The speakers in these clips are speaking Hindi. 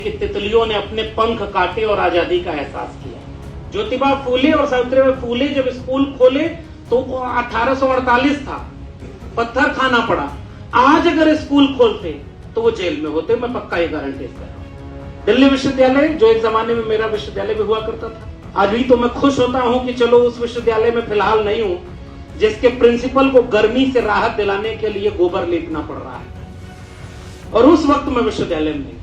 कि तितलियों ने अपने पंख काटे और आजादी का एहसास किया। ज्योतिबा फूले और सावित्रीबाई फूले जब स्कूल खोले तो 1848 था, पत्थर खाना पड़ा। आज अगर स्कूल खोलते तो वो जेल में होते, मैं पक्का ये गारंटी कर रहा हूं। दिल्ली विश्वविद्यालय जो एक जमाने में मेरा विश्वविद्यालय भी हुआ करता था, आज भी तो मैं खुश होता हूं कि चलो उस विश्वविद्यालय में फिलहाल नहीं हूं जिसके प्रिंसिपल को गर्मी से राहत दिलाने के लिए गोबर लेपना पड़ रहा है, और उस वक्त मैं विश्वविद्यालय में।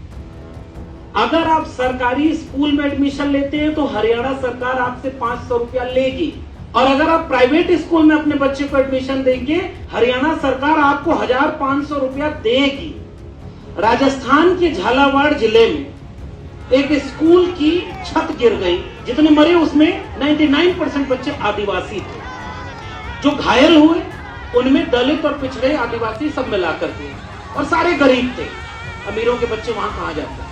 अगर आप सरकारी स्कूल में एडमिशन लेते हैं तो हरियाणा सरकार आपसे 500 रुपया लेगी, और अगर आप प्राइवेट स्कूल में अपने बच्चे को एडमिशन देंगे हरियाणा सरकार आपको 1500 रुपया देगी। राजस्थान के झालावाड़ जिले में एक स्कूल की छत गिर गई, जितने मरे उसमें 99% बच्चे आदिवासी थे। जो घायल हुए उनमें दलित और पिछड़े आदिवासी सब मिलाकर थे, और सारे गरीब थे। अमीरों के बच्चे वहां कहां जाते?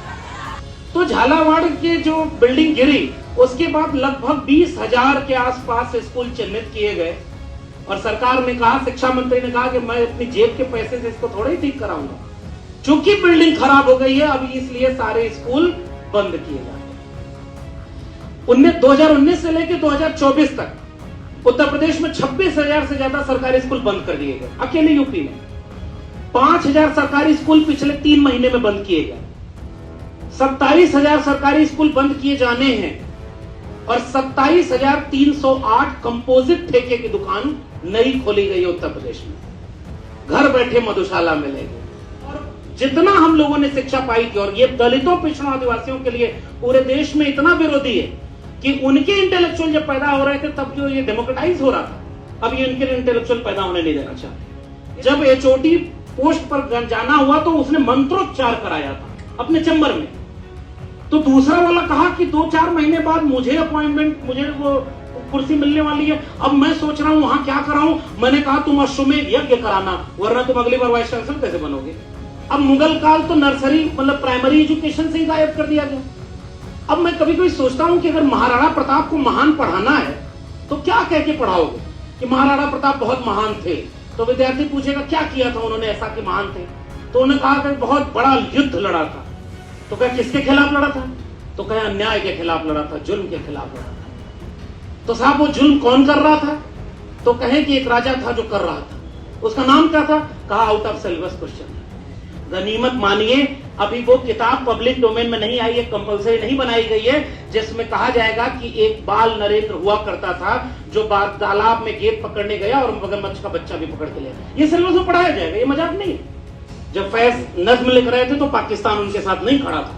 तो झालावाड़ के जो बिल्डिंग गिरी उसके बाद लगभग 20,000 के आसपास स्कूल चिन्हित किए गए, और सरकार ने कहा, शिक्षा मंत्री ने कहा कि मैं अपनी जेब के पैसे से इसको थोड़ा ही ठीक कराऊंगा, चूंकि बिल्डिंग खराब हो गई है अब इसलिए सारे स्कूल बंद किए जाते हैं। 2019 से लेकर 2024 तक उत्तर प्रदेश में 26,000 से ज्यादा सरकारी स्कूल बंद कर दिए गए। अकेले यूपी में 5,000 सरकारी स्कूल पिछले 3 महीने में बंद किए गए। 27,000 सरकारी स्कूल बंद किए जाने हैं, और 27,308 कंपोजिट ठेके की दुकान नई खोली गई है उत्तर प्रदेश में। घर बैठे मधुशाला मिलेगी। और जितना हम लोगों ने शिक्षा पाई थी, और ये दलितों पिछड़ों आदिवासियों के लिए पूरे देश में इतना विरोधी है कि उनके इंटेलेक्चुअल जब पैदा हो रहे थे तब जो ये डेमोक्रेटाइज हो रहा था, अब ये इनके इंटेलेक्चुअल पैदा होने नहीं देना चाहते। जब HOD पोस्ट पर जाना हुआ तो उसने मंत्रोच्चार कराया था अपने चैम्बर में, तो दूसरा वाला कहा कि 2-4 महीने बाद मुझे अपॉइंटमेंट, मुझे वो कुर्सी मिलने वाली है, अब मैं सोच रहा हूं वहां क्या कराऊं। मैंने कहा तुम अश्वमेध यज्ञ कराना, वरना तुम अगली बार वाइस चांसलर कैसे बनोगे। अब मुगल काल तो नर्सरी मतलब प्राइमरी एजुकेशन से ही गायब कर दिया गया। अब मैं कभी कभी सोचता हूं कि अगर महाराणा प्रताप को महान पढ़ाना है तो क्या कह के पढ़ाओगे कि महाराणा प्रताप बहुत महान थे, तो विद्यार्थी पूछेगा क्या किया था उन्होंने ऐसा कि महान थे, तो उन्होंने कहा कि बहुत बड़ा युद्ध लड़ा था। तो क्या किसके खिलाफ लड़ा था? तो कहे अन्याय के खिलाफ लड़ा था, जुल्म के खिलाफ लड़ा था। तो साहब वो जुल्म कौन कर रहा था? तो कहे कि एक राजा था जो कर रहा था, उसका नाम क्या था? कहा आउट ऑफ सिलेबस क्वेश्चन। गनीमत मानिए अभी वो किताब पब्लिक डोमेन में नहीं आई है, कंपलसरी नहीं बनाई गई है, जिसमें कहा जाएगा कि एक बाल नरेंद्र हुआ करता था जो तालाब में गेंद पकड़ने गया और मगरमच्छ का बच्चा भी पकड़ के लिया। ये सिलेबस में पढ़ाया जाएगा, ये मजाक नहीं है। जब फैज नज्म लिख रहे थे तो पाकिस्तान उनके साथ नहीं खड़ा था।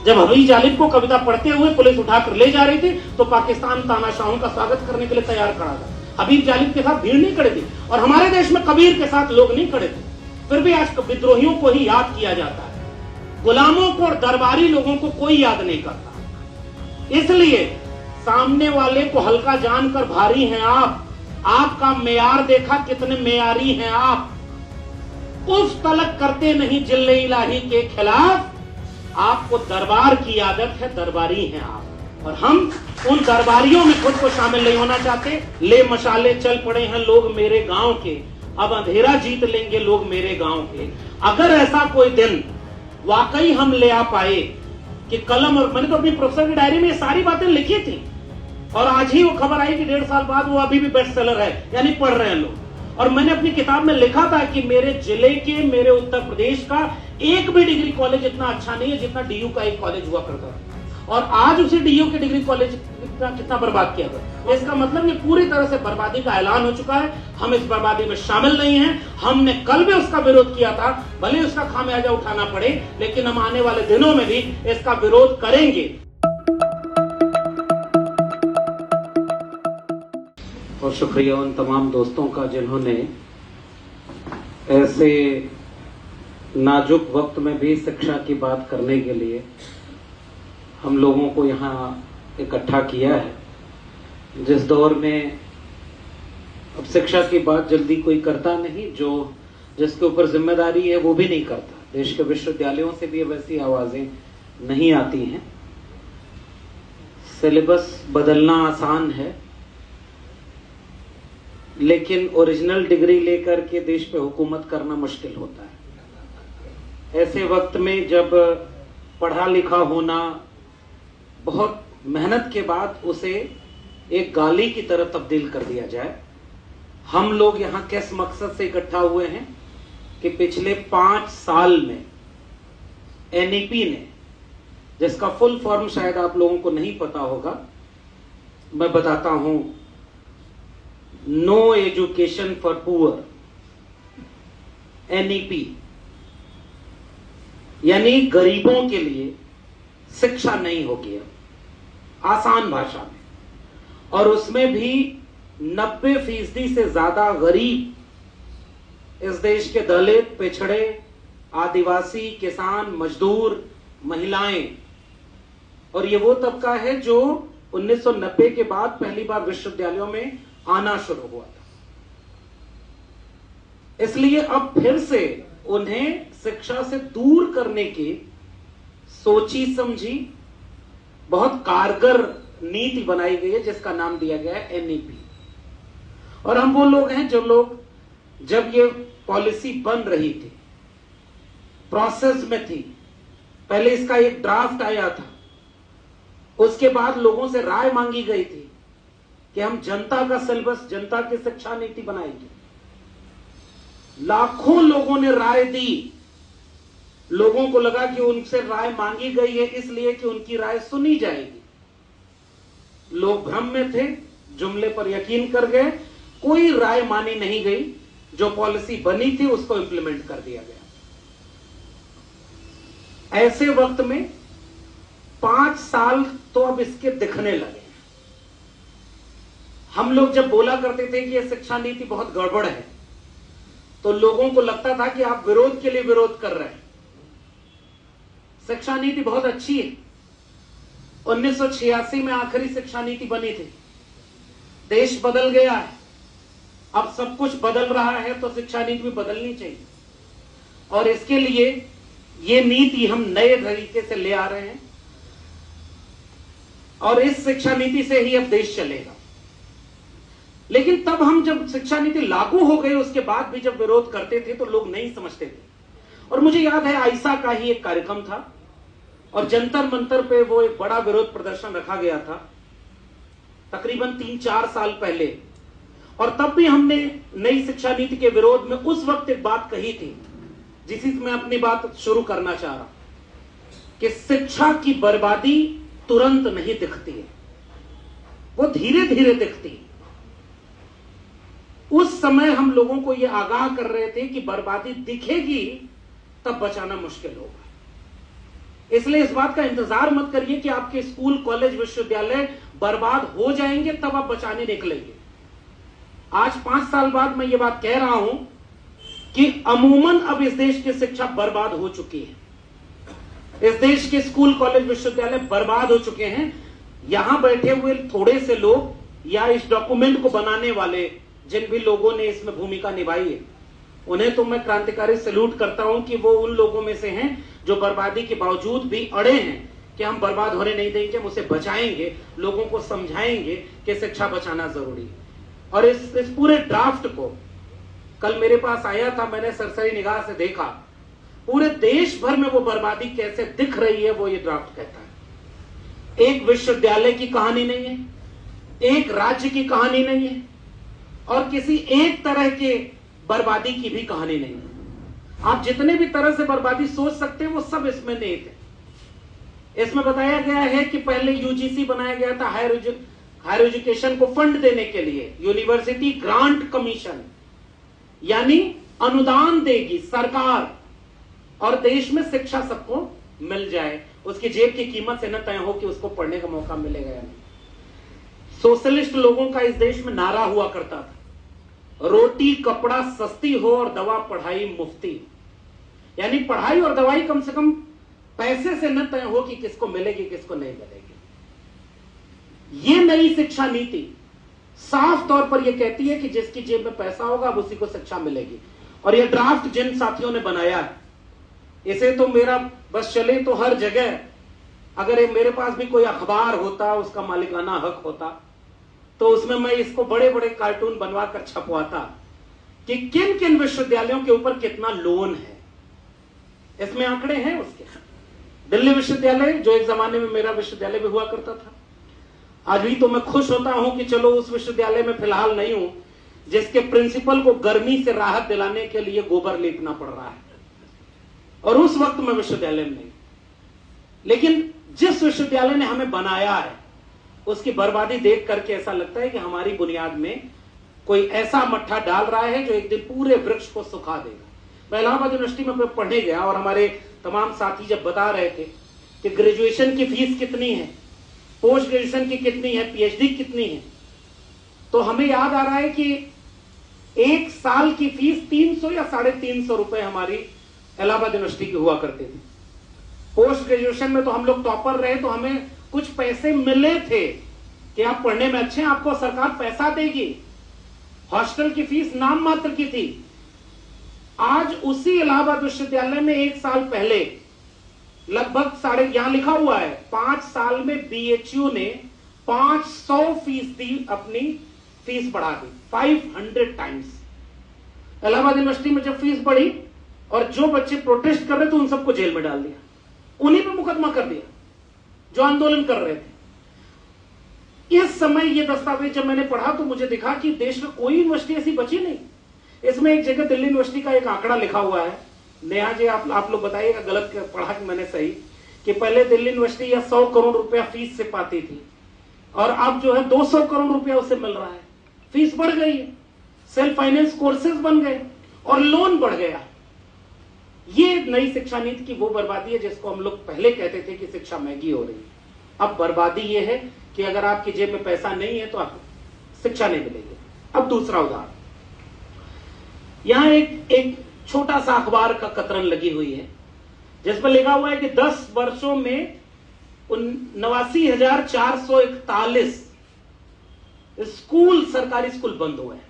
जब हबीब जालिब को कविता पढ़ते हुए पुलिस उठाकर ले जा रही थी तो पाकिस्तान तानाशाहों का स्वागत करने के लिए तैयार खड़ा था। हबीब जालिब के साथ भीड़ नहीं खड़ी थी, और हमारे देश में कबीर के साथ लोग नहीं खड़े थे। फिर भी आज विद्रोहियों को ही याद किया जाता है, गुलामों को और दरबारी लोगों को कोई याद नहीं करता। इसलिए सामने वाले को हल्का जानकर भारी हैं आप, आपका मेयार देखा कितने मेयारी हैं आप, उस तलक करते नहीं जिल्ले इलाही के खिलाफ, आपको दरबार की आदत है, दरबारी हैं आप, और हम उन दरबारियों में खुद को शामिल नहीं होना चाहते। ले मशाले चल पड़े हैं लोग मेरे गांव के, अब अंधेरा जीत लेंगे लोग मेरे गांव के। अगर ऐसा कोई दिन वाकई हम ले आ पाए कि कलम, और मैंने तो अपनी प्रोफेसर की डायरी में ये सारी बातें लिखी थी, और आज ही वो खबर आई कि 1.5 साल बाद वो अभी भी बेस्ट सेलर है, यानी पढ़ रहे हैं लोग। और मैंने अपनी किताब में लिखा था कि मेरे जिले के, मेरे उत्तर प्रदेश का एक भी डिग्री कॉलेज इतना अच्छा नहीं है जितना DU का एक कॉलेज हुआ करता था, और आज उसी DU के डिग्री कॉलेज कितना बर्बाद किया गया। इसका मतलब ये पूरी तरह से बर्बादी का ऐलान हो चुका है। हम इस बर्बादी में शामिल नहीं हैं। हमने कल भी उसका विरोध किया था, भले उसका खामियाजा उठाना पड़े, लेकिन हम आने वाले दिनों में भी इसका विरोध करेंगे। और शुक्रिया उन तमाम दोस्तों का जिन्होंने ऐसे नाजुक वक्त में भी शिक्षा की बात करने के लिए हम लोगों को यहाँ इकट्ठा किया है। जिस दौर में अब शिक्षा की बात जल्दी कोई करता नहीं, जो जिसके ऊपर जिम्मेदारी है वो भी नहीं करता। देश के विश्वविद्यालयों से भी अब ऐसी आवाजें नहीं आती हैं। सिलेबस बदलना आसान है, लेकिन ओरिजिनल डिग्री लेकर के देश पे हुकूमत करना मुश्किल होता है। ऐसे वक्त में जब पढ़ा लिखा होना, बहुत मेहनत के बाद उसे एक गाली की तरह तब्दील कर दिया जाए। हम लोग यहां किस मकसद से इकट्ठा हुए हैं कि पिछले 5 साल में एनईपी ने, जिसका फुल फॉर्म शायद आप लोगों को नहीं पता होगा, मैं बताता हूं, no education for poor, NEP, यानी गरीबों के लिए शिक्षा नहीं होगी आसान भाषा में। और उसमें भी 90% से ज्यादा गरीब इस देश के दलित, पिछड़े, आदिवासी, किसान, मजदूर, महिलाएं, और ये वो तबका है जो 1990 के बाद पहली बार विश्वविद्यालयों में आना शुरू हुआ था। इसलिए अब फिर से उन्हें शिक्षा से दूर करने की सोची समझी बहुत कारगर नीति बनाई गई है, जिसका नाम दिया गया है एनईपी। और हम वो लोग हैं जो लोग, जब ये पॉलिसी बन रही थी, प्रोसेस में थी, पहले इसका एक ड्राफ्ट आया था, उसके बाद लोगों से राय मांगी गई थी कि हम जनता का सिलेबस, जनता की शिक्षा नीति बनाएंगे। लाखों लोगों ने राय दी। लोगों को लगा कि उनसे राय मांगी गई है इसलिए कि उनकी राय सुनी जाएगी। लोग भ्रम में थे, जुमले पर यकीन कर गए, कोई राय मानी नहीं गई। जो पॉलिसी बनी थी उसको इंप्लीमेंट कर दिया गया। ऐसे वक्त में 5 साल तो अब इसके दिखने लगे। हम लोग जब बोला करते थे कि यह शिक्षा नीति बहुत गड़बड़ है, तो लोगों को लगता था कि आप विरोध के लिए विरोध कर रहे हैं। शिक्षा नीति बहुत अच्छी है। 1986 में आखिरी शिक्षा नीति बनी थी। देश बदल गया है, अब सब कुछ बदल रहा है, तो शिक्षा नीति भी बदलनी चाहिए। और इसके लिए ये नीति हम नए तरीके से ले आ रहे हैं, और इस शिक्षा नीति से ही अब देश चलेगा। लेकिन तब हम जब शिक्षा नीति लागू हो गई, उसके बाद भी जब विरोध करते थे तो लोग नहीं समझते थे। और मुझे याद है आईसा का ही एक कार्यक्रम था, और जंतर मंतर पे वो एक बड़ा विरोध प्रदर्शन रखा गया था, तकरीबन 3-4 साल पहले। और तब भी हमने नई शिक्षा नीति के विरोध में उस वक्त एक बात कही थी, जिसी से मैं अपनी बात शुरू करना चाह रहा, कि शिक्षा की बर्बादी तुरंत नहीं दिखती है, वो धीरे धीरे दिखती है। उस समय हम लोगों को यह आगाह कर रहे थे कि बर्बादी दिखेगी तब बचाना मुश्किल होगा। इसलिए इस बात का इंतजार मत करिए कि आपके स्कूल, कॉलेज, विश्वविद्यालय बर्बाद हो जाएंगे तब आप बचाने निकलेंगे। आज 5 साल बाद मैं ये बात कह रहा हूं कि अमूमन अब इस देश की शिक्षा बर्बाद हो चुकी है। इस देश के स्कूल, कॉलेज, विश्वविद्यालय बर्बाद हो चुके हैं। यहां बैठे हुए थोड़े से लोग या इस डॉक्यूमेंट को बनाने वाले जिन भी लोगों ने इसमें भूमिका निभाई है, उन्हें तो मैं क्रांतिकारी सैल्यूट करता हूं कि वो उन लोगों में से हैं जो बर्बादी के बावजूद भी अड़े हैं कि हम बर्बाद होने नहीं देंगे, हम उसे बचाएंगे, लोगों को समझाएंगे कि शिक्षा बचाना जरूरी है। और इस पूरे ड्राफ्ट को कल मेरे पास आया था, मैंने सरसरी निगाह से देखा, पूरे देश भर में वो बर्बादी कैसे दिख रही है वो ये ड्राफ्ट कहता है। एक विश्वविद्यालय की कहानी नहीं है, एक राज्य की कहानी नहीं है, और किसी एक तरह के बर्बादी की भी कहानी नहीं है। आप जितने भी तरह से बर्बादी सोच सकते हैं वो सब इसमें निहित है। इसमें बताया गया है कि पहले यूजीसी बनाया गया था हायर एजुकेशन को फंड देने के लिए, यूनिवर्सिटी ग्रांट कमीशन, यानी अनुदान देगी सरकार और देश में शिक्षा सबको मिल जाए, उसकी जेब की कीमत से न तय हो कि उसको पढ़ने का मौका मिलेगा या नहीं। सोशलिस्ट लोगों का इस देश में नारा हुआ करता था, रोटी कपड़ा सस्ती हो और दवा पढ़ाई मुफ्ती, यानी पढ़ाई और दवाई कम से कम पैसे से न तय हो कि किसको मिलेगी किसको नहीं मिलेगी। ये नई शिक्षा नीति साफ तौर पर यह कहती है कि जिसकी जेब में पैसा होगा अब उसी को शिक्षा मिलेगी। और यह ड्राफ्ट जिन साथियों ने बनाया है, इसे तो मेरा बस चले तो हर जगह, अगर मेरे पास भी कोई अखबार होता, उसका मालिकाना हक होता, तो उसमें मैं इसको बड़े बड़े कार्टून बनवाकर छपवाता कि किन किन विश्वविद्यालयों के ऊपर कितना लोन है। इसमें आंकड़े हैं उसके, दिल्ली विश्वविद्यालय जो एक जमाने में मेरा विश्वविद्यालय भी हुआ करता था, आज भी तो मैं खुश होता हूं कि चलो उस विश्वविद्यालय में फिलहाल नहीं हूं जिसके प्रिंसिपल को गर्मी से राहत दिलाने के लिए गोबर लेपना पड़ रहा है, और उस वक्त मैं विश्वविद्यालय में नहीं। लेकिन जिस विश्वविद्यालय ने हमें बनाया है उसकी बर्बादी देख करके ऐसा लगता है कि हमारी बुनियाद में कोई ऐसा मट्ठा डाल रहा है जो एक दिन पूरे वृक्ष को सुखा देगा। मैं इलाहाबाद यूनिवर्सिटी में पढ़ने गया और हमारे तमाम साथी जब बता रहे थे कि ग्रेजुएशन की फीस कितनी है, पोस्ट ग्रेजुएशन की कितनी है, पीएचडी कितनी है, तो हमें याद आ रहा है कि एक साल की फीस 300 या 350 रुपए हमारी इलाहाबाद यूनिवर्सिटी की हुआ करती थी। पोस्ट ग्रेजुएशन में तो हम लोग टॉपर रहे तो हमें कुछ पैसे मिले थे कि आप पढ़ने में अच्छे हैं, आपको सरकार पैसा देगी। हॉस्टल की फीस नाम मात्र की थी। आज उसी इलाहाबाद विश्वविद्यालय में एक साल पहले लगभग यहां लिखा हुआ है 5 साल में बीएचयू ने 500% अपनी फीस बढ़ा दी, 500 टाइम्स। इलाहाबाद यूनिवर्सिटी में जब फीस बढ़ी और जो बच्चे प्रोटेस्ट कर रहे थे उन सबको जेल में डाल दिया, उन्हीं पे मुकदमा कर दिया जो आंदोलन कर रहे थे। इस समय ये दस्तावेज जब मैंने पढ़ा तो मुझे दिखा कि देश में कोई यूनिवर्सिटी ऐसी बची नहीं। इसमें एक जगह दिल्ली यूनिवर्सिटी का एक आंकड़ा लिखा हुआ है, नेहा जी आप लोग बताइएगा गलत पढ़ा कि मैंने सही, कि पहले दिल्ली यूनिवर्सिटी या 100 करोड़ रुपया फीस से पाती थी और अब जो है 200 करोड़ रुपया उसे मिल रहा है। फीस बढ़ गई है, सेल्फ फाइनेंस कोर्सेज बन गए और लोन बढ़ गया। ये नई शिक्षा नीति की वो बर्बादी है जिसको हम लोग पहले कहते थे कि शिक्षा महंगी हो रही है। अब बर्बादी ये है कि अगर आपकी जेब में पैसा नहीं है तो आपको शिक्षा नहीं मिलेगी। अब दूसरा उदाहरण, यहां एक छोटा सा अखबार का कतरन लगी हुई है जिसमें लिखा हुआ है कि 10 वर्षों में 89,441 स्कूल, सरकारी स्कूल बंद हुए हैं।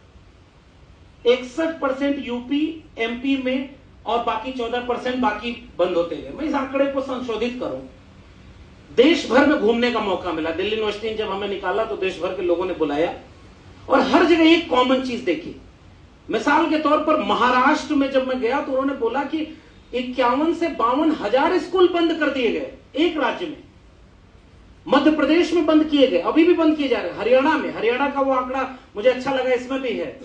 61% यूपी एमपी में और बाकी 14% बाकी बंद होते गए। मैं इस आंकड़े को संशोधित करूं, देश भर में घूमने का मौका मिला। दिल्ली यूनिवर्सिटी ने जब हमें निकाला तो देश भर के लोगों ने बुलाया और हर जगह एक कॉमन चीज देखी। मिसाल के तौर पर महाराष्ट्र में जब मैं गया तो उन्होंने बोला कि 51 से 52 हजार स्कूल बंद कर दिए गए एक राज्य में। मध्य प्रदेश में बंद किए गए, अभी भी बंद किए जा रहे हैं। हरियाणा का वो आंकड़ा मुझे अच्छा लगा, इसमें भी है।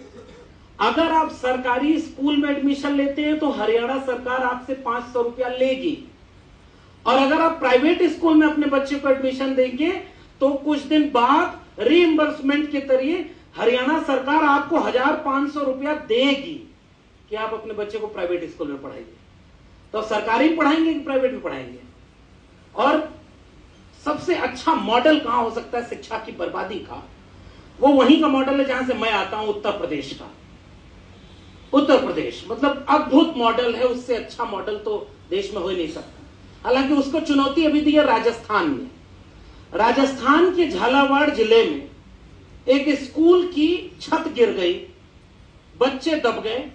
अगर आप सरकारी स्कूल में एडमिशन लेते हैं तो हरियाणा सरकार आपसे 500 रुपया लेगी, और अगर आप प्राइवेट स्कूल में अपने बच्चे को एडमिशन देंगे तो कुछ दिन बाद रीइंबर्समेंट के जरिए हरियाणा सरकार आपको 1,500 रुपया देगी कि आप अपने बच्चे को प्राइवेट स्कूल में पढ़ाइए। तो सरकारी में पढ़ाएंगे कि प्राइवेट में पढ़ाएंगे? और सबसे अच्छा मॉडल कहां हो सकता है शिक्षा की बर्बादी का? वो वहीं का मॉडल है जहां से मैं आता हूं, उत्तर प्रदेश का। उत्तर प्रदेश मतलब अद्भुत मॉडल है, उससे अच्छा मॉडल तो देश में हो ही नहीं सकता। हालांकि उसको चुनौती अभी दी है राजस्थान में। राजस्थान के झालावाड़ जिले में एक स्कूल की छत गिर गई, बच्चे दब गए,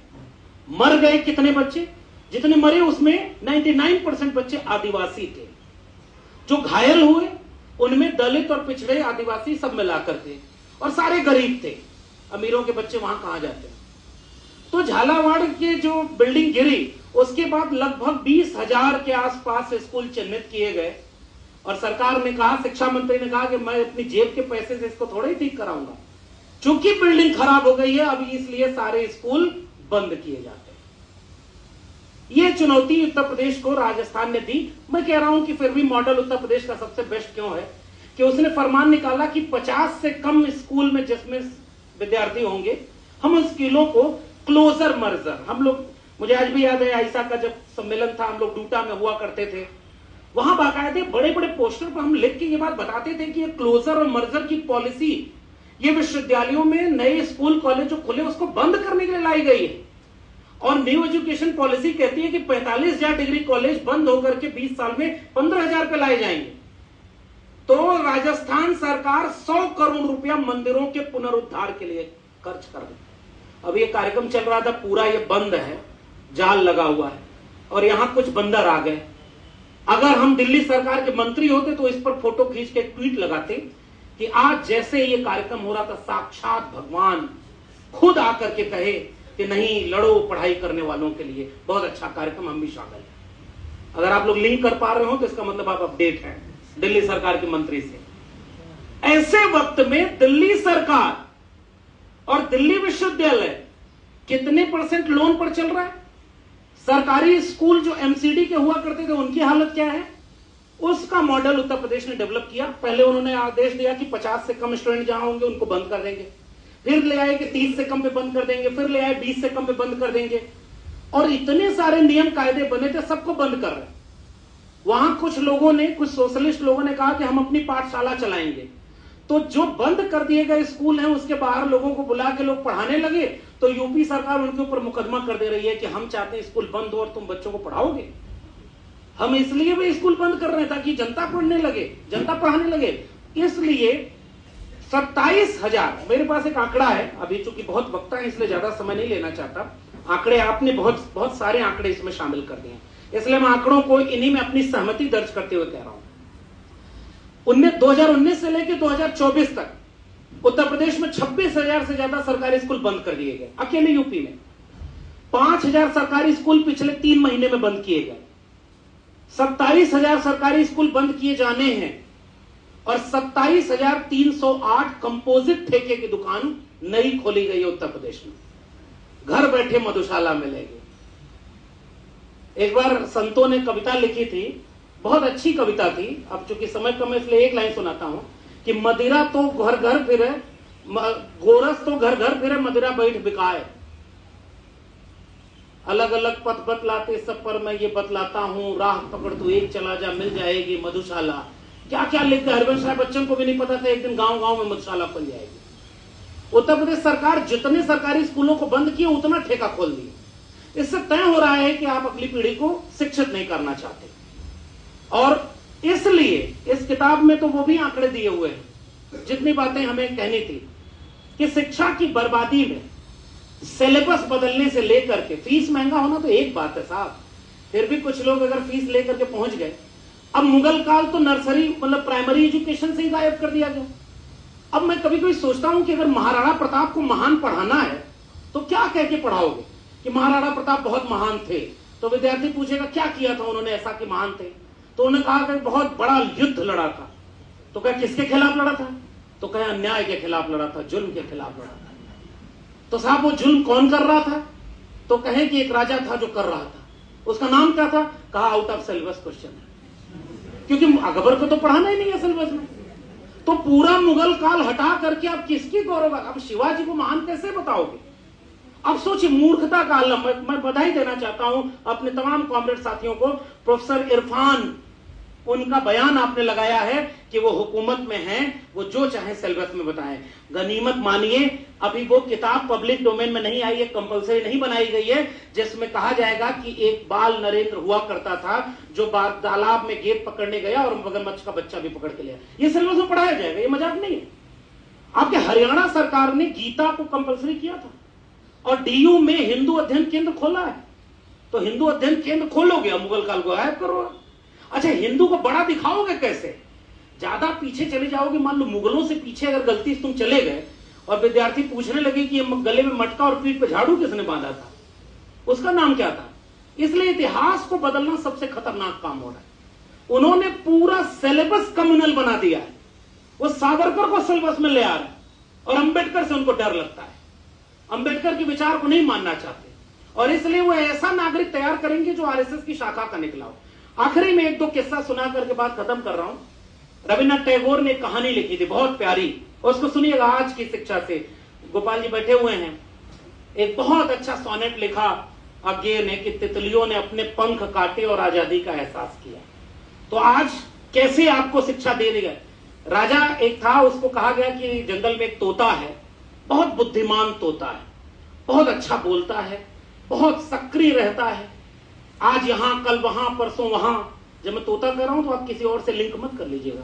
मर गए। कितने बच्चे? जितने मरे उसमें 99% बच्चे आदिवासी थे। जो घायल हुए उनमें दलित और पिछड़े आदिवासी सब मिलाकर थे, और सारे गरीब थे। अमीरों के बच्चे वहां कहां जाते हैं? तो झालावाड़ के जो बिल्डिंग गिरी उसके बाद लगभग 20,000 के आसपास स्कूल चिन्हित किए गए, और सरकार ने कहा, शिक्षा मंत्री ने कहा कि मैं अपनी जेब के पैसे से इसको थोड़ा ही ठीक कराऊंगा, चूंकि बिल्डिंग खराब हो गई है अब इसलिए सारे स्कूल बंद किए जाते हैं। यह चुनौती उत्तर प्रदेश को राजस्थान ने दी। मैं कह रहा हूं कि फिर भी मॉडल उत्तर प्रदेश का सबसे बेस्ट क्यों है कि उसने फरमान निकाला कि 50 से कम स्कूल में जिसमें विद्यार्थी होंगे हम उन स्कूलों को क्लोजर मर्जर, हम लोग, मुझे आज भी याद है आयसा का जब सम्मेलन था, हम लोग डूटा में हुआ करते थे, वहां बाकायदे बड़े बड़े पोस्टर पर हम लिख के ये बात बताते थे कि ये क्लोजर और मर्जर की पॉलिसी ये विश्वविद्यालयों में नए स्कूल कॉलेज जो खुले उसको बंद करने के लिए लाई गई है। और न्यू एजुकेशन पॉलिसी कहती है कि 45,000 डिग्री कॉलेज बंद होकर के 20 साल में 15,000 पे लाए जाएंगे। तो राजस्थान सरकार 100 करोड़ रुपया मंदिरों के पुनरुद्धार के लिए खर्च कर रही। अब ये कार्यक्रम चल रहा था, पूरा ये बंद है, जाल लगा हुआ है, और यहां कुछ बंदर आ गए। अगर हम दिल्ली सरकार के मंत्री होते तो इस पर फोटो खींच के ट्वीट लगाते कि आज जैसे ये कार्यक्रम हो रहा था साक्षात भगवान खुद आकर के कहे कि नहीं, लड़ो पढ़ाई करने वालों के लिए, बहुत अच्छा कार्यक्रम, हम भी शामिल हैं। अगर आप लोग लिंक कर पा रहे हो तो इसका मतलब आप अपडेट हैं दिल्ली सरकार के मंत्री से। ऐसे वक्त में दिल्ली सरकार और दिल्ली विश्वविद्यालय कितने % लोन पर चल रहा है? सरकारी स्कूल जो एमसीडी के हुआ करते थे उनकी हालत क्या है? उसका मॉडल उत्तर प्रदेश ने डेवलप किया। पहले उन्होंने आदेश दिया कि 50 से कम स्टूडेंट जहां होंगे उनको बंद कर देंगे, फिर ले आए कि 30 से कम पे बंद कर देंगे, फिर ले आए 20 से कम पे बंद कर देंगे, और इतने सारे नियम कायदे बने थे, सबको बंद कर रहे। वहां कुछ लोगों ने, कुछ सोशलिस्ट लोगों ने कहा कि हम अपनी पाठशाला चलाएंगे, तो जो बंद कर दिए गए स्कूल हैं उसके बाहर लोगों को बुला के लोग पढ़ाने लगे, तो यूपी सरकार उनके ऊपर मुकदमा कर दे रही है कि हम चाहते हैं स्कूल बंद हो और तुम बच्चों को पढ़ाओगे। हम इसलिए भी स्कूल बंद कर रहे हैं ताकि जनता पढ़ने लगे, जनता पढ़ाने लगे। इसलिए 27,000, मेरे पास एक आंकड़ा है, अभी चूंकि बहुत वक्ता है इसलिए ज्यादा समय नहीं लेना चाहता। आंकड़े आपने बहुत सारे आंकड़े इसमें शामिल कर दिए, इसलिए मैं आंकड़ों को इन्हीं में अपनी सहमति दर्ज करते हुए कह रहा हूं। 2019 से लेकर 2024 तक उत्तर प्रदेश में 26,000 से ज्यादा सरकारी स्कूल बंद कर दिए गए। अकेले यूपी में 5,000 सरकारी स्कूल पिछले 3 महीने में बंद किए गए। 27,000 सरकारी स्कूल बंद किए जाने हैं और 27,308 कंपोजिट ठेके की दुकान नई खोली गई है उत्तर प्रदेश में। घर बैठे मधुशाला मिलेगी। एक बार संतों ने कविता लिखी थी, बहुत अच्छी कविता थी, अब चूंकि समय कम है इसलिए एक लाइन सुनाता हूं कि मदिरा तो घर घर फिरे, गोरस तो घर घर फिरे, मदिरा बैठ बिकाए, अलग अलग पथ बतलाते सब पर मैं ये बतलाता हूं, राह पकड़ तू एक चला जा मिल जाएगी मधुशाला। क्या क्या लिखते हरिवंश राय बच्चन को भी नहीं पता था एक दिन गांव गांव में मधुशाला खुल जाएगी। उत्तर प्रदेश सरकार जितने सरकारी स्कूलों को बंद किए उतना ठेका खोल दिए। इससे तय हो रहा है कि आप अगली पीढ़ी को शिक्षित नहीं करना चाहते, और इसलिए इस किताब में तो वो भी आंकड़े दिए हुए हैं जितनी बातें हमें कहनी थी कि शिक्षा की बर्बादी में सिलेबस बदलने से लेकर के फीस महंगा होना तो एक बात है साहब, फिर भी कुछ लोग अगर फीस लेकर के पहुंच गए। अब मुगल काल तो नर्सरी मतलब प्राइमरी एजुकेशन से ही गायब कर दिया गया। अब मैं कभी कभी सोचता हूं कि अगर महाराणा प्रताप को महान पढ़ाना है तो क्या कह के पढ़ाओगे कि महाराणा प्रताप बहुत महान थे, तो विद्यार्थी पूछेगा क्या किया था उन्होंने ऐसा कि महान थे, तो उन्होंने कहा कि बहुत बड़ा युद्ध लड़ा था। तो क्या किसके खिलाफ लड़ा था? तो कहे अन्याय के खिलाफ लड़ा था, जुल्म के खिलाफ लड़ा था। तो साहब वो जुल्म कौन कर रहा था? तो कहे कि एक राजा था जो कर रहा था, उसका नाम क्या था? कहा आउट ऑफ सिलेबस क्वेश्चन है, क्योंकि अकबर को तो पढ़ाना ही नहीं है सिलेबस में। तो पूरा मुगल काल हटा करके आप किसकी गौरव, अब शिवाजी को महान कैसे बताओगे? अब सोचिए मूर्खता का आलम। मैं बधाई देना चाहता हूं अपने तमाम कॉमरेड साथियों को। प्रोफेसर इरफान, उनका बयान आपने लगाया है कि वो हुकूमत में हैं, वो जो चाहे सिलेबस में बताएं। गनीमत मानिए अभी वो किताब पब्लिक डोमेन में नहीं आई है, कंपलसरी नहीं बनाई गई है, जिसमें कहा जाएगा कि एक बाल नरेंद्र हुआ करता था जो तालाब में गेंद पकड़ने गया और मगरमच्छ का बच्चा भी पकड़ के लिया। ये सिलेबस में पढ़ाया जाएगा, ये मजाक नहीं है। आपके हरियाणा सरकार ने गीता को कंपलसरी किया था और डीयू में हिंदू अध्ययन केंद्र खोला है। तो हिंदू अध्ययन केंद्र खोलोगे, मुगल काल को गायब करो। अच्छा, हिंदू को बड़ा दिखाओगे कैसे? ज्यादा पीछे चले जाओगे, मान लो मुगलों से पीछे अगर गलती से तुम चले गए और विद्यार्थी पूछने लगे कि ये गले में मटका और पीठ पे झाड़ू किसने बांधा था, उसका नाम क्या था? इसलिए इतिहास को बदलना सबसे खतरनाक काम हो रहा है। उन्होंने पूरा सिलेबस कम्युनल बना दिया है। वो सावरकर को सिलेबस में ले आ रहे हैं और अंबेडकर से उनको डर लगता है। अंबेडकर के विचार को नहीं मानना चाहते और इसलिए वो ऐसा नागरिक तैयार करेंगे जो आरएसएस की शाखा का निकला हो। आखिरी में एक दो किस्सा सुना करके बात खत्म कर रहा हूं। रविन्द्रनाथ टैगोर ने एक कहानी लिखी थी बहुत प्यारी, उसको सुनिएगा आज की शिक्षा से। गोपाल जी बैठे हुए हैं। एक बहुत अच्छा सोनेट लिखा अज्ञे ने कि तितलियों ने अपने पंख काटे और आजादी का एहसास किया। तो आज कैसे आपको शिक्षा दे दी गई। राजा एक था, उसको कहा गया कि जंगल में एक तोता है, बहुत बुद्धिमान तोता है, बहुत अच्छा बोलता है, बहुत सक्रिय रहता है, आज यहां कल वहां परसों वहां। जब मैं तोता कह रहा हूं तो आप किसी और से लिंक मत कर लीजिएगा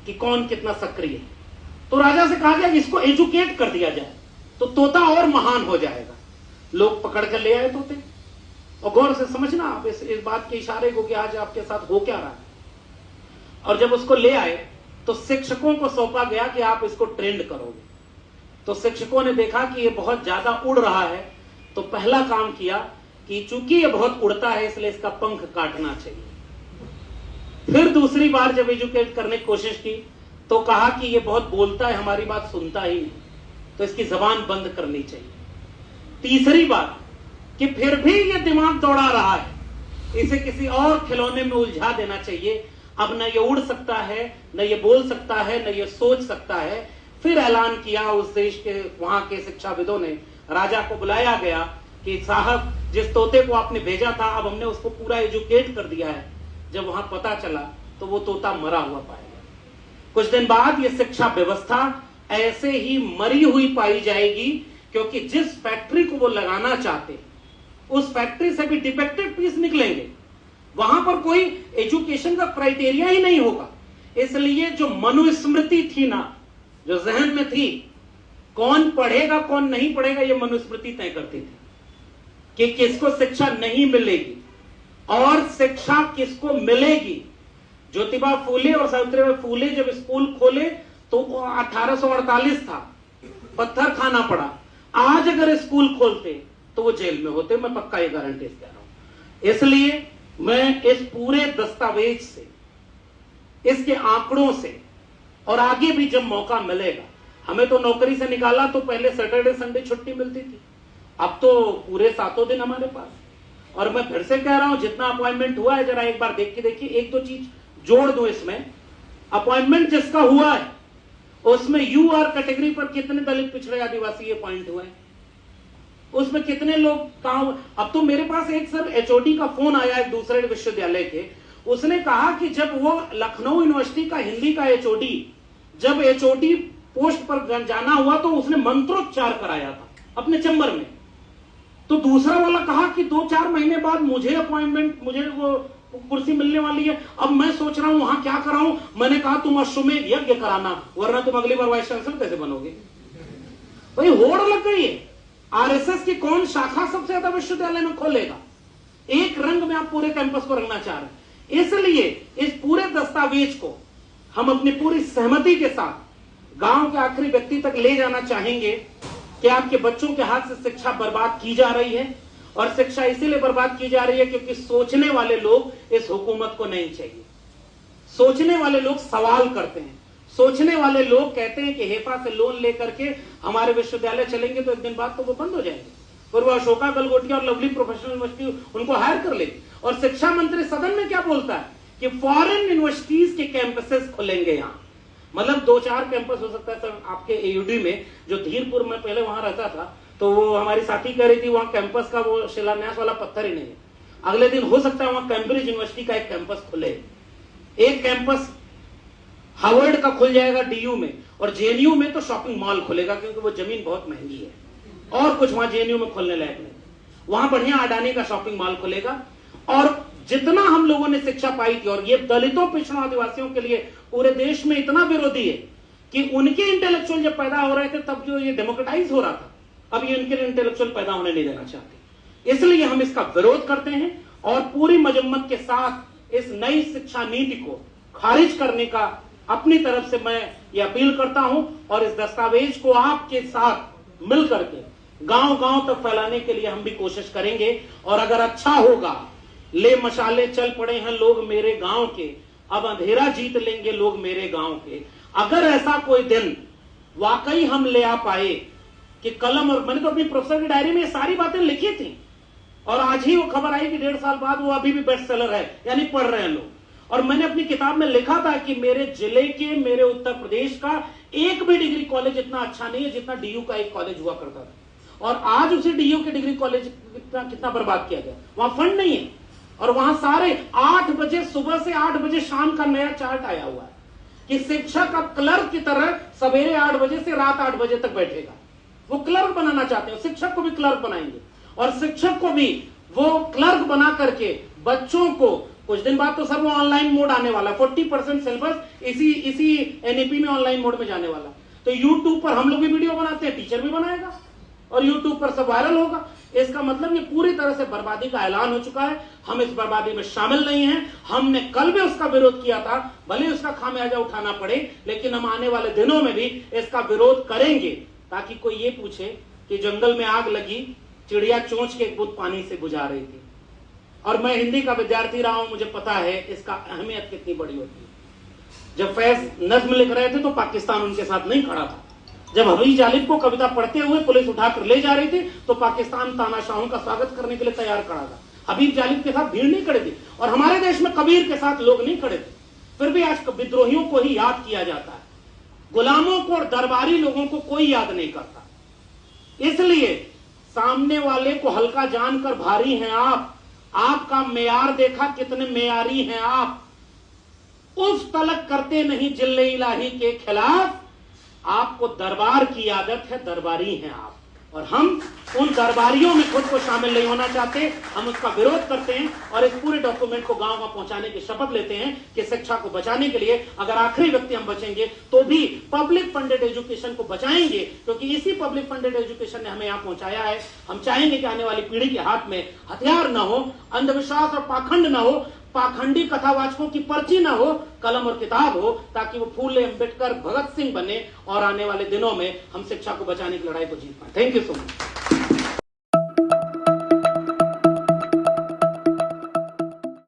कि कौन कितना सक्रिय है। तो राजा से कहा गया इसको एजुकेट कर दिया जाए तो तोता और महान हो जाएगा। लोग पकड़ कर ले आए तोते, और गौर से समझना आप इस बात के इशारे को कि आज आपके साथ हो क्या रहा है। और जब उसको ले आए तो शिक्षकों को सौंपा गया कि आप इसको ट्रेंड करोगे। तो शिक्षकों ने देखा कि ये बहुत ज्यादा उड़ रहा है, तो पहला काम किया कि चूंकि ये बहुत उड़ता है इसलिए इसका पंख काटना चाहिए। फिर दूसरी बार जब एजुकेट करने की कोशिश की तो कहा कि ये बहुत बोलता है, हमारी बात सुनता ही नहीं, तो इसकी जबान बंद करनी चाहिए। तीसरी बार कि फिर भी ये दिमाग दौड़ा रहा है, इसे किसी और खिलौने में उलझा देना चाहिए। अब न ये उड़ सकता है, न ये बोल सकता है, न ये सोच सकता है। फिर ऐलान किया उस देश के वहां के शिक्षाविदों ने, राजा को बुलाया गया कि साहब जिस तोते को आपने भेजा था अब हमने उसको पूरा एजुकेट कर दिया है। जब वहां पता चला तो वो तोता मरा हुआ पाया गया। कुछ दिन बाद ये शिक्षा व्यवस्था ऐसे ही मरी हुई पाई जाएगी, क्योंकि जिस फैक्ट्री को वो लगाना चाहते उस फैक्ट्री से भी डिफेक्टेड पीस निकलेंगे। वहां पर कोई एजुकेशन का क्राइटेरिया ही नहीं होगा। इसलिए जो मनुस्मृति थी ना, जो जहन में थी, कौन पढ़ेगा कौन नहीं पढ़ेगा, ये मनुस्मृति तय करती थी कि किसको शिक्षा नहीं मिलेगी और शिक्षा किसको मिलेगी। ज्योतिबा फूले और सावित्रीबाई फूले जब स्कूल खोले तो 1848 था, पत्थर खाना पड़ा। आज अगर स्कूल खोलते तो वो जेल में होते, मैं पक्का ये गारंटी दे रहा हूं। इसलिए मैं इस पूरे दस्तावेज से, इसके आंकड़ों से, और आगे भी जब मौका मिलेगा, हमें तो नौकरी से निकाला तो पहले सैटरडे संडे छुट्टी मिलती थी, अब तो पूरे 7 दिन हमारे पास। और मैं फिर से कह रहा हूं, जितना अपॉइंटमेंट हुआ है जरा एक बार देख के देखिए। एक दो चीज जोड़ दो इसमें, अपॉइंटमेंट जिसका हुआ है उसमें यूआर कैटेगरी पर कितने दलित पिछड़े आदिवासी ये पॉइंट हुए, उसमें कितने लोग कहां। अब तो मेरे पास एक सर एचओडी का फोन आया एक दूसरे विश्वविद्यालय के, उसने कहा कि जब वो लखनऊ यूनिवर्सिटी का हिंदी का एचओडी, जब एचओडी पोस्ट पर जाना हुआ तो उसने मंत्रोच्चार कराया था अपने चैम्बर में। तो दूसरा वाला कहा कि 2-4 महीने बाद मुझे अपॉइंटमेंट, मुझे वो कुर्सी मिलने वाली है, अब मैं सोच रहा हूं वहां क्या कराऊं। मैंने कहा तुम अश्वमेध यज्ञ कराना, वरना तुम अगली बार वाइस चांसलर कैसे बनोगे। भाई होड़ लग गई है। आरएसएस की कौन शाखा सबसे ज्यादा विश्वविद्यालय में खोलेगा। एक रंग में आप पूरे कैंपस को रंगना चाह रहे हैं। इसलिए इस पूरे दस्तावेज को हम अपनी पूरी सहमति के साथ गांव के आखिरी व्यक्ति तक ले जाना चाहेंगे कि आपके बच्चों के हाथ से शिक्षा बर्बाद की जा रही है, और शिक्षा इसीलिए बर्बाद की जा रही है क्योंकि सोचने वाले लोग इस हुकूमत को नहीं चाहिए। सोचने वाले लोग सवाल करते हैं, सोचने वाले लोग कहते हैं कि हेफा से लोन लेकर के हमारे विश्वविद्यालय चलेंगे तो एक दिन बाद तो वो बंद हो जाएंगे, और वो अशोका गलगोटिया और लवली प्रोफेशनल यूनिवर्सिटी उनको हायर कर लेगी। और शिक्षा मंत्री सदन में क्या बोलता है कि फॉरेन यूनिवर्सिटीज के कैंपसेस खुलेंगे यहां। मतलब 2-4 कैंपस हो सकता है सर आपके एयूडी में, जो धीरपुर में पहले वहां रहता था, तो वो हमारी साथी कह रही थी वहां कैंपस का वो शिलान्यास वाला पत्थर ही नहीं है। अगले दिन हो सकता है वहां कैम्ब्रिज यूनिवर्सिटी का एक कैंपस खुले। एक कैंपस हार्वर्ड का खुल जाएगा डीयू में, और जेएनयू में तो शॉपिंग मॉल खुलेगा क्योंकि वो जमीन बहुत महंगी है, और कुछ वहां जेएनयू में खोलने लायक नहीं। वहां बढ़िया अडानी का शॉपिंग मॉल खुलेगा। और जितना हम लोगों ने शिक्षा पाई थी, और ये दलितों पिछड़ों आदिवासियों के लिए पूरे देश में इतना विरोधी है कि उनके इंटेलेक्चुअल जब पैदा हो रहे थे तब जो ये डेमोक्रेटाइज हो रहा था, अब ये उनके इंटेलेक्चुअल पैदा होने नहीं देना चाहते। इसलिए हम इसका विरोध करते हैं और पूरी मजम्मत के साथ इस नई शिक्षा नीति को खारिज करने का अपनी तरफ से मैं ये अपील करता हूं, और इस दस्तावेज को आपके साथ मिल करके गांव गांव तक फैलाने के लिए हम भी कोशिश करेंगे। और अगर अच्छा होगा, ले मशाले चल पड़े हैं लोग मेरे गांव के, अब अंधेरा जीत लेंगे लोग मेरे गांव के। अगर ऐसा कोई दिन वाकई हम ले आ पाए कि कलम, और मैंने तो अपनी प्रोफेसर की डायरी में ये सारी बातें लिखी थी, और आज ही वो खबर आई कि 1.5 साल बाद वो अभी भी बेस्ट सेलर है, यानी पढ़ रहे हैं लोग। और मैंने अपनी किताब में लिखा था कि मेरे जिले के, मेरे उत्तर प्रदेश का एक भी डिग्री कॉलेज इतना अच्छा नहीं है जितना डीयू का एक कॉलेज हुआ करता था। और आज उसी डीयू के डिग्री कॉलेज कितना बर्बाद किया गया। वहां फंड नहीं है, और वहां सारे 8 बजे सुबह से 8 बजे शाम का नया चार्ट आया हुआ है कि शिक्षक अब क्लर्क की तरह सवेरे 8 बजे से रात 8 बजे तक बैठेगा। वो क्लर्क बनाना चाहते हैं, शिक्षक को भी क्लर्क बनाएंगे, और शिक्षक को भी वो क्लर्क बना करके बच्चों को, कुछ दिन बाद तो सर वो ऑनलाइन मोड आने वाला, 40% सिलेबस इसी एनईपी में ऑनलाइन मोड में जाने वाला। तो यूट्यूब पर हम लोग भी वीडियो बनाते हैं, टीचर भी बनाएगा, और यूट्यूब पर सब वायरल होगा। इसका मतलब ये पूरी तरह से बर्बादी का ऐलान हो चुका है। हम इस बर्बादी में शामिल नहीं हैं। हमने कल भी उसका विरोध किया था, भले उसका खामियाजा उठाना पड़े, लेकिन हम आने वाले दिनों में भी इसका विरोध करेंगे, ताकि कोई ये पूछे कि जंगल में आग लगी, चिड़िया चोंच के एक बूंद पानी से बुझा रही थी। और मैं हिंदी का विद्यार्थी रहा हूं, मुझे पता है इसका अहमियत कितनी बड़ी होती है। जब फैज नज्म लिख रहे थे तो पाकिस्तान उनके साथ नहीं खड़ा था। जब हबीब जालिब को कविता पढ़ते हुए पुलिस उठाकर ले जा रही थी तो पाकिस्तान तानाशाहों का स्वागत करने के लिए तैयार खड़ा था। हबीब जालिब के साथ भीड़ नहीं खड़ी थी, और हमारे देश में कबीर के साथ लोग नहीं खड़े थे। फिर भी आज विद्रोहियों को ही याद किया जाता है, गुलामों को और दरबारी लोगों को कोई याद नहीं करता। इसलिए सामने वाले को हल्का जानकर भारी हैं आप, आपका मेयार देखा कितने मेयारी हैं आप, उस तलक करते नहीं जिल्ले इलाही के खिलाफ, आपको दरबार की आदत है, दरबारी हैं आप। और हम उन दरबारियों में खुद को शामिल नहीं होना चाहते, हम उसका विरोध करते हैं और इस पूरे डॉक्यूमेंट को गांव में पहुंचाने की शपथ लेते हैं कि शिक्षा को बचाने के लिए अगर आखिरी व्यक्ति हम बचेंगे तो भी पब्लिक फंडेड एजुकेशन को बचाएंगे, क्योंकि इसी पब्लिक फंडेड एजुकेशन ने हमें यहां पहुंचाया है। हम चाहेंगे कि आने वाली पीढ़ी के हाथ में हथियार न हो, अंधविश्वास और पाखंड न हो, पाखंडी कथावाचकों की पर्ची ना हो, कलम और किताब हो, ताकि वो फूले, अंबेडकर, भगत सिंह बने और आने वाले दिनों में हम शिक्षा को बचाने की लड़ाई को जीत पाए। Thank you so much.